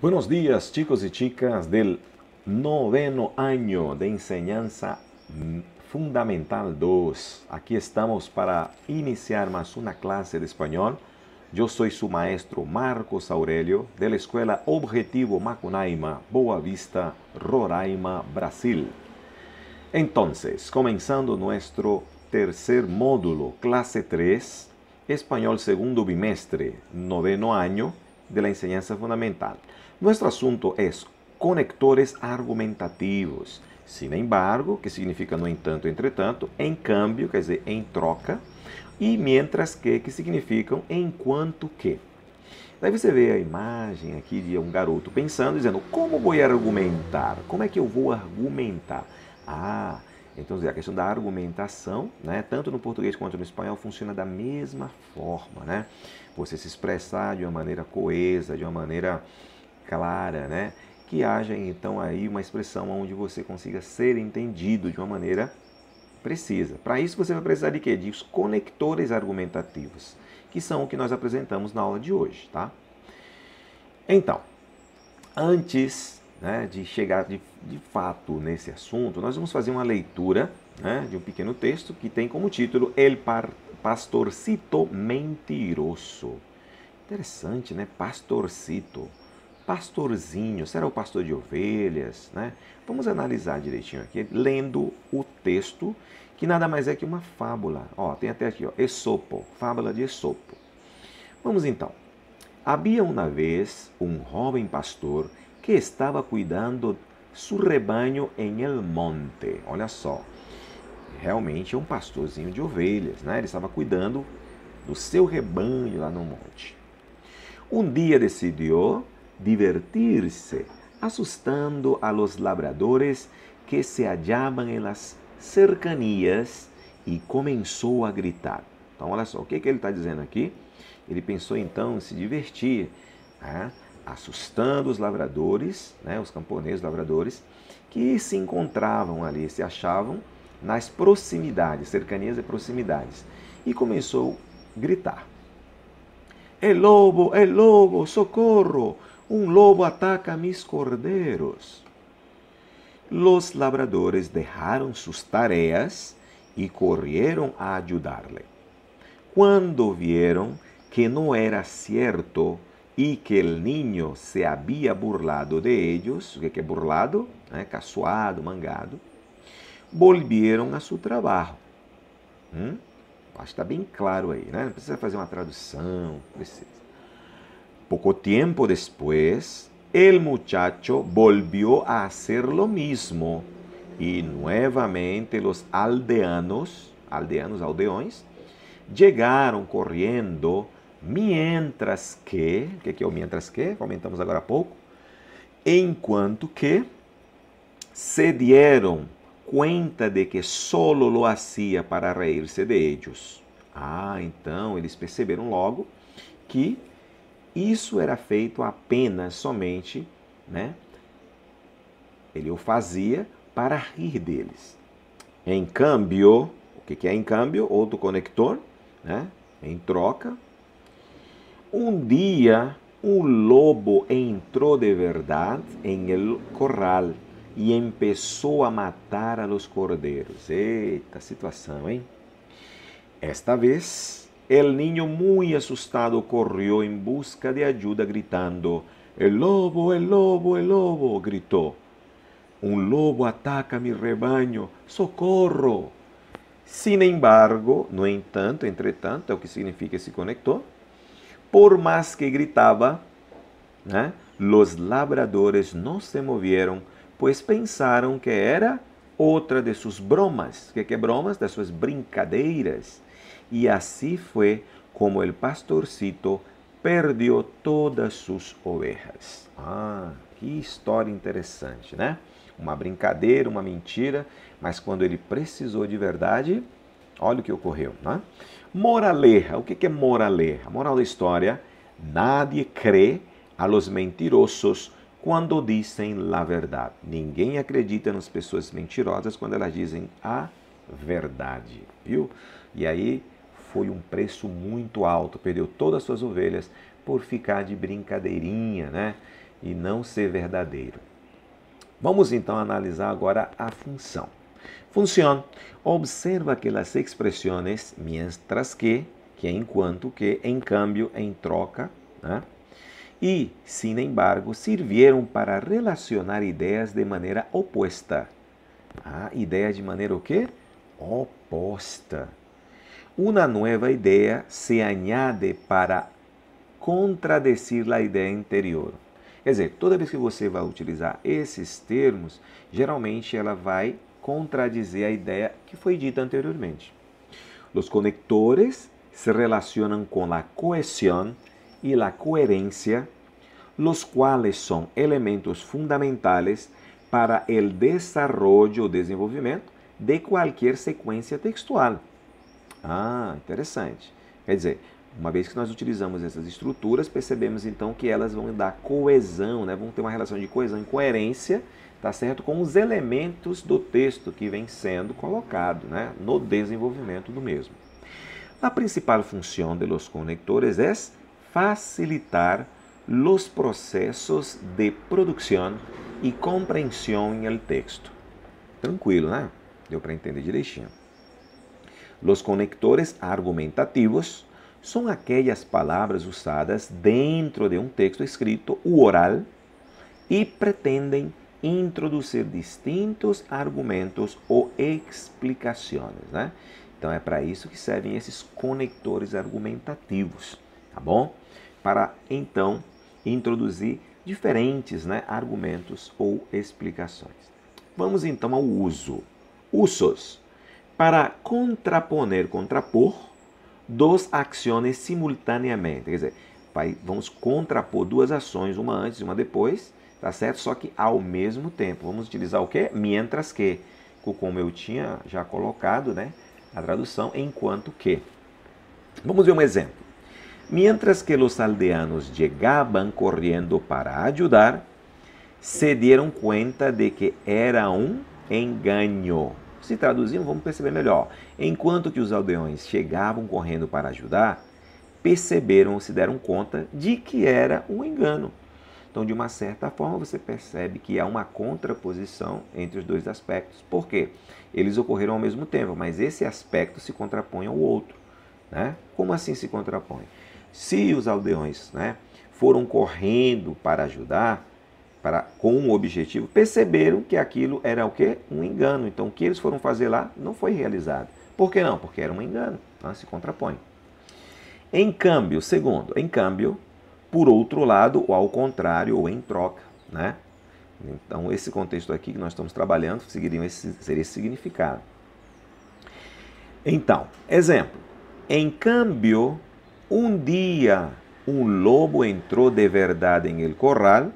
Buenos días, chicos y chicas del noveno año de enseñanza fundamental 2. Aquí estamos para iniciar más una clase de español. Yo soy su maestro Marcos Aurelio de la Escuela Objetivo Macunaíma, Boa Vista, Roraima, Brasil. Entonces, comenzando nuestro tercer módulo, clase 3, español segundo bimestre, noveno año de la enseñanza fundamental. Nuestro asunto es conectores argumentativos. Sin embargo, que significa no entanto, entretanto, em cambio, quer dizer, em troca, e mientras que significam enquanto que. Daí você vê a imagem aqui de um garoto pensando, dizendo, como vou argumentar? Como é que eu vou argumentar? Então a questão da argumentação, né, tanto no português quanto no espanhol, funciona da mesma forma, né? Você se expressar de uma maneira coesa, de uma maneira clara, né? Que haja então aí uma expressão onde você consiga ser entendido de uma maneira precisa. Para isso você vai precisar de quê? De os conectores argumentativos, que são o que nós apresentamos na aula de hoje, tá? Então, antes, né, de chegar de fato nesse assunto, nós vamos fazer uma leitura, né, de um pequeno texto que tem como título El Pastorcito Mentiroso. Interessante, né? Pastorcito. Pastorzinho, será o pastor de ovelhas, né? Vamos analisar direitinho aqui, lendo o texto, que nada mais é que uma fábula. Ó, tem até aqui, ó, Esopo, fábula de Esopo. Vamos então. Havia uma vez um jovem pastor que estava cuidando seu rebanho em el monte. Olha só, realmente é um pastorzinho de ovelhas, né? Ele estava cuidando do seu rebanho lá no monte. Um dia decidiu divertir-se, assustando a los labradores que se hallaban en las cercanías e começou a gritar. Então, olha só, o que ele está dizendo aqui? Ele pensou então em se divertir, né? Assustando os lavradores, né? Os camponeses lavradores, que se encontravam ali, se achavam nas proximidades, cercanias e proximidades, e começou a gritar. El lobo, socorro! Un lobo ataca a mis corderos. Los labradores dejaron sus tareas y corrieron a ayudarle. Cuando vieron que no era cierto y que el niño se había burlado de ellos, o que é burlado? Caçoado, mangado, volvieron a su trabajo. Acho que está bem claro aí, né? Não precisa fazer uma tradução, precisa. Poco tiempo después, el muchacho volvió a hacer lo mismo y nuevamente los aldeões, llegaron corriendo, mientras que, o que é o mientras que? Comentamos agora há pouco, enquanto que se dieron cuenta de que solo lo hacía para reírse de ellos. Então eles perceberam logo que isso era feito apenas, somente, né? Ele o fazia para rir deles. Em câmbio, o que é em câmbio? Outro conector, né? Em troca. Um dia, um lobo entrou de verdade em el corral e começou a matar a los cordeiros. Eita situação, hein? Esta vez, el niño muy asustado corrió en busca de ayuda gritando, el lobo, el lobo, el lobo, gritó. Un lobo ataca mi rebaño, socorro. Sin embargo, no entanto, entretanto, é o que significa esse conector, por más que gritaba, né, los labradores no se movieron, pues pensaram que era outra de suas bromas. O que é bromas? Das suas brincadeiras. E assim foi como o pastorcito perdeu todas suas ovelhas. Que história interessante, né? Uma brincadeira, uma mentira, mas quando ele precisou de verdade, olha o que ocorreu, né? Moraleja, o que é moraleja? A moral da história, nadie crê a los mentirosos quando dizem la verdade. Ninguém acredita nas pessoas mentirosas quando elas dizem a verdade, viu? E aí foi um preço muito alto, perdeu todas as suas ovelhas por ficar de brincadeirinha, né? e não ser verdadeiro. Vamos então analisar agora a função. Función. Observa que las expresiones mientras que é enquanto que, em cambio, em troca, né? E, sin embargo, sirvieron para relacionar ideias de maneira opuesta. Ideia de maneira o quê? Oposta. Uma nova ideia se añade para contradecir a ideia anterior. Quer dizer, toda vez que você vai utilizar esses termos, geralmente ela vai contradizer a ideia que foi dita anteriormente. Os conectores se relacionam com a cohesión e a coherencia, los cuales são elementos fundamentales para o desarrollo ou desenvolvimento de qualquer sequência textual. Interessante. Quer dizer, uma vez que nós utilizamos essas estruturas, percebemos então que elas vão dar coesão, né? Vão ter uma relação de coesão e coerência, tá certo? Com os elementos do texto que vem sendo colocado, né? No desenvolvimento do mesmo. A principal função de los conectores é facilitar los processos de produção e compreensão em el texto. Tranquilo, né? Deu para entender direitinho. Los conectores argumentativos são aquelas palavras usadas dentro de um texto escrito ou oral e pretendem introduzir distintos argumentos ou explicações, né? Então é para isso que servem esses conectores argumentativos, tá bom? Para então introduzir diferentes, né, argumentos ou explicações. Vamos então ao uso. Usos. Para contrapor duas ações simultaneamente. Quer dizer, vamos contrapor duas ações, uma antes e uma depois, tá certo? Só que ao mesmo tempo. Vamos utilizar o quê? Mientras que, como eu tinha já colocado, né, a tradução, enquanto que. Vamos ver um exemplo. Mientras que los aldeanos llegaban corriendo para ayudar, se dieron cuenta de que era um engaño. Se traduzindo, vamos perceber melhor. Enquanto que os aldeões chegavam correndo para ajudar, perceberam ou se deram conta de que era um engano. Então, de uma certa forma, você percebe que há uma contraposição entre os dois aspectos. Por quê? Eles ocorreram ao mesmo tempo, mas esse aspecto se contrapõe ao outro, né? Como assim se contrapõe? Se os aldeões, né, foram correndo para ajudar, com um objetivo, perceberam que aquilo era o quê? Um engano. Então, o que eles foram fazer lá não foi realizado. Por que não? Porque era um engano. Então, se contrapõe. Em câmbio, segundo, por outro lado, ou ao contrário, ou em troca, né? Então, esse contexto aqui que nós estamos trabalhando seria esse significado. Então, exemplo. Em câmbio, um dia um lobo entrou de verdade em el corral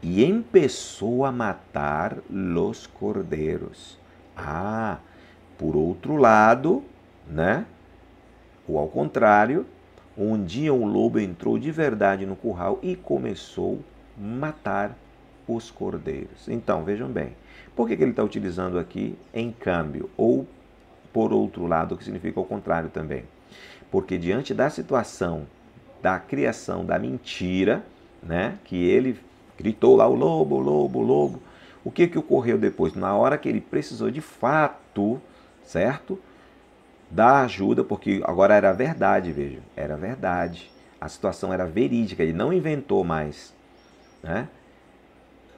e começou a matar los cordeiros. Por outro lado, né? Ou ao contrário, um dia um lobo entrou de verdade no curral e começou a matar os cordeiros. Então, vejam bem, por que ele está utilizando aqui em câmbio? Ou por outro lado, que significa ao contrário também? Porque diante da situação da criação da mentira, né, que ele gritou lá o lobo, o lobo, o lobo, o que ocorreu depois? Na hora que ele precisou de fato, certo? Da ajuda, porque agora era verdade, vejam, era verdade. A situação era verídica, ele não inventou mais, né?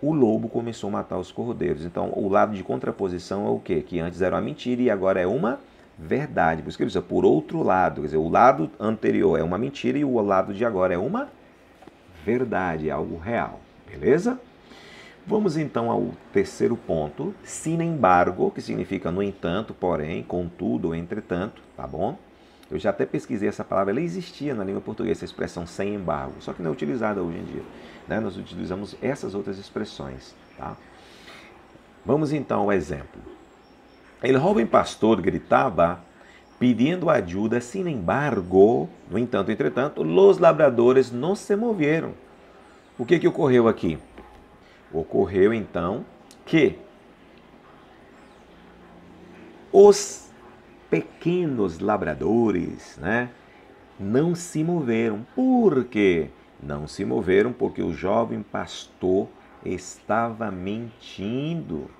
O lobo começou a matar os cordeiros. Então, o lado de contraposição é o quê? Que antes era uma mentira e agora é uma verdade. Por isso que ele diz, por outro lado, quer dizer, o lado anterior é uma mentira e o lado de agora é uma verdade, é algo real. Beleza? Vamos então ao terceiro ponto, sin embargo, que significa no entanto, porém, contudo ou entretanto, tá bom? Eu já até pesquisei essa palavra, ela existia na língua portuguesa, essa expressão sem embargo, só que não é utilizada hoje em dia, né? Nós utilizamos essas outras expressões, tá? Vamos então ao exemplo. El joven pastor gritava pedindo ajuda, sin embargo, no entanto, entretanto, los labradores não se movieron. O que ocorreu aqui? Ocorreu, então, que os pequenos labradores, né, não se moveram. Por quê? Não se moveram porque o jovem pastor estava mentindo,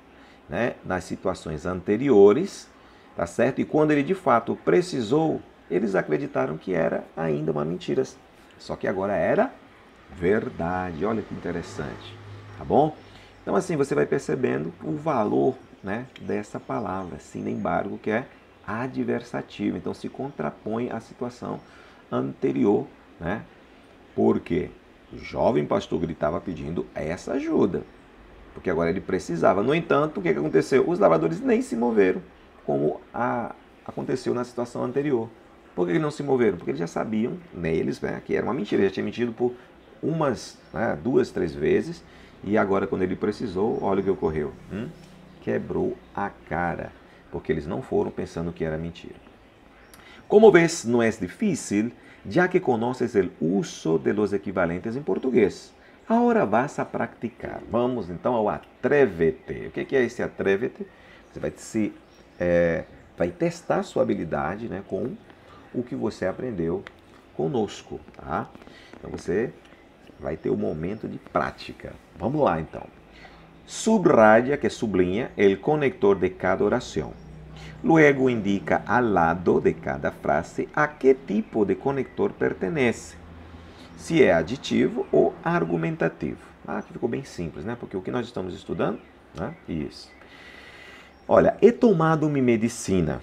né, nas situações anteriores, tá certo? E quando ele de fato precisou, eles acreditaram que era ainda uma mentira. Só que agora era verdade. Olha que interessante, tá bom? Então assim, você vai percebendo o valor, né, dessa palavra, sin embargo, que é adversativo. Então se contrapõe à situação anterior, né? Porque o jovem pastor gritava pedindo essa ajuda, porque agora ele precisava. No entanto, o que aconteceu? Os lavradores nem se moveram, como aconteceu na situação anterior. Por que eles não se moveram? Porque eles já sabiam, neles, né, que era uma mentira. Ele já tinha mentido por umas, né, 2, 3 vezes, e agora quando ele precisou, olha o que ocorreu. Quebrou a cara, porque eles não foram pensando que era mentira. Como ves, não é difícil, ya que conoces el uso de los equivalentes em português. Agora vas a praticar. Vamos então ao atrévete. O que é esse atrévete? Você vai testar sua habilidade, né, com o que você aprendeu conosco, tá? Então você vai ter o momento de prática. Vamos lá então. Subraya, que sublinha, el conector de cada oração. Luego indica al lado de cada frase a que tipo de conector pertenece. Se é aditivo ou argumentativo. Aqui ficou bem simples, né? Porque o que nós estamos estudando, né? Isso. Olha, he tomado minha medicina.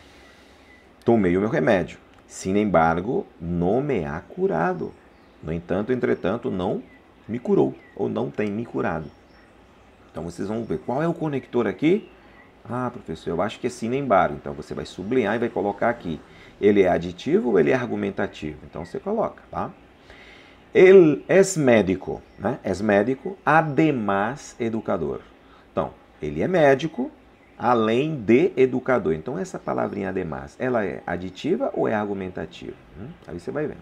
Tomei o meu remédio. Sin embargo, não me ha curado. No entanto, entretanto, não me curou. Ou não tem me curado. Então, vocês vão ver qual é o conector aqui. Ah, professor, eu acho que é sin embargo. Então, você vai sublinhar e vai colocar aqui. Ele é aditivo ou ele é argumentativo? Então, você coloca, tá? Ele é médico, né? É médico, además educador. Então, ele é médico, além de educador. Então, essa palavrinha además, ela é aditiva ou é argumentativa? Aí você vai vendo.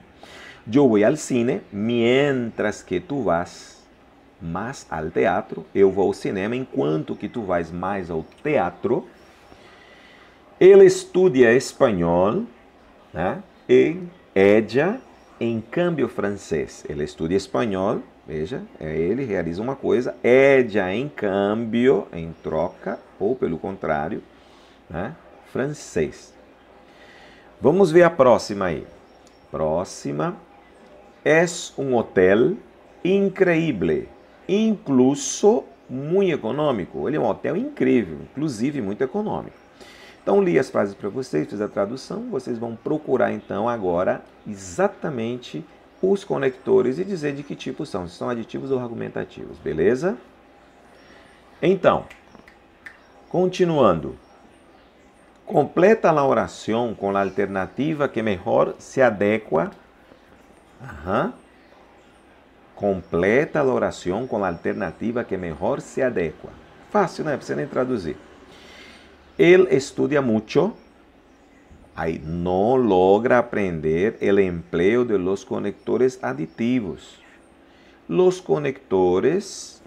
Eu vou ao cine, mientras que tu vas mais ao teatro. Eu vou ao cinema enquanto que tu vais mais ao teatro. Ele estuda espanhol, né? E ella, em câmbio, francês. Ele estuda espanhol, veja, ele realiza uma coisa. Ella, em câmbio, em troca, ou pelo contrário, né? Francês. Vamos ver a próxima aí. Próxima. Es um hotel increíble, incluso muito econômico. Ele é um hotel incrível, inclusive muito econômico. Então, li as frases para vocês, fiz a tradução. Vocês vão procurar, então, agora, exatamente os conectores e dizer de que tipo são. Se são aditivos ou argumentativos, beleza? Então, continuando. Completa a oração com a alternativa que melhor se adequa. Completa a oração com a alternativa que melhor se adequa. Fácil, né? Não precisa nem traduzir. Él estudia mucho, ahí no logra aprender el empleo de los conectores aditivos. Los conectores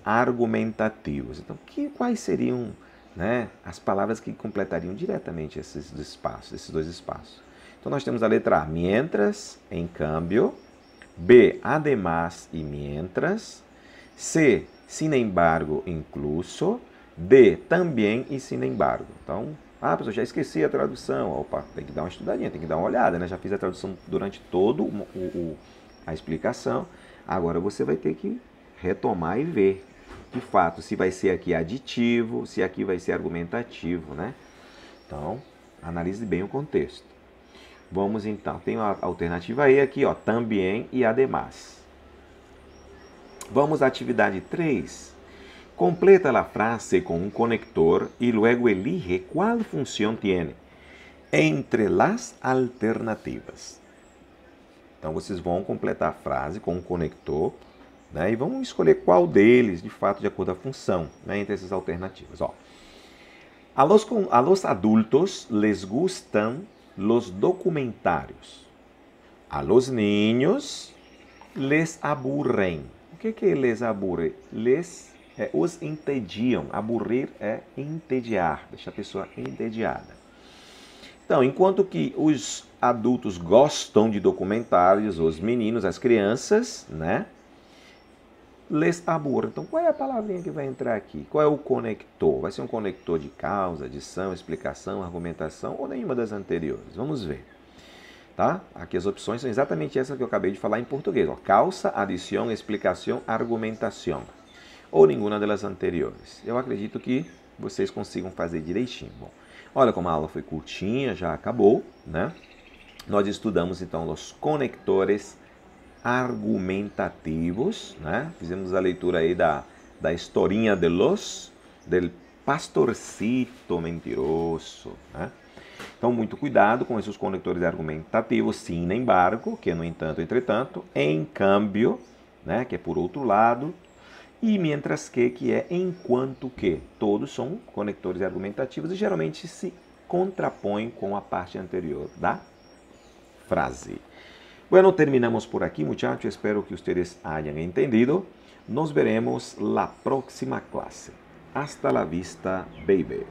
argumentativos. Então, quais seriam, né, as palavras que completariam diretamente esses dois espaços? Então, nós temos a letra A, mientras, em cambio. B, además e mientras. C, sin embargo, incluso. D, também e sin embargo. Então, professor, já esqueci a tradução. Opa, tem que dar uma estudadinha, tem que dar uma olhada, né? Já fiz a tradução durante todo a explicação. Agora você vai ter que retomar e ver, de fato, se vai ser aqui aditivo, se aqui vai ser argumentativo, né? Então, analise bem o contexto. Vamos então, tem uma alternativa E aqui, ó, também e además. Vamos à atividade 3. Completa a frase com um conector e luego elige qual função tiene entre as alternativas. Então, vocês vão completar a frase com um conector, né, e vão escolher qual deles, de fato, de acordo com a função, né, entre essas alternativas. Ó. A los adultos les gustan los documentarios. A los niños les aburren. O que les aburre? Os entediam. Aburrir é entediar, deixar a pessoa entediada. Então, enquanto que os adultos gostam de documentários, os meninos, as crianças, né? Les aburre. Então, qual é a palavrinha que vai entrar aqui? Qual é o conector? Vai ser um conector de causa, adição, explicação, argumentação ou nenhuma das anteriores? Vamos ver. Tá? Aqui as opções são exatamente essas que eu acabei de falar em português. Ó. Causa, adição, explicação, argumentação. Ou nenhuma das anteriores. Eu acredito que vocês consigam fazer direitinho. Bom, olha como a aula foi curtinha, já acabou, né? Nós estudamos então os conectores argumentativos, né? Fizemos a leitura aí da historinha del pastorcito mentiroso, né? Então, muito cuidado com esses conectores argumentativos, sin embargo, que no entanto, entretanto, em cambio, né? Que é por outro lado, e mientras que é enquanto que. Todos são conectores argumentativos e geralmente se contrapõem com a parte anterior da frase. Bueno, terminamos por aquí, muchachos. Espero que ustedes hayan entendido. Nos veremos la próxima clase. Hasta la vista, baby.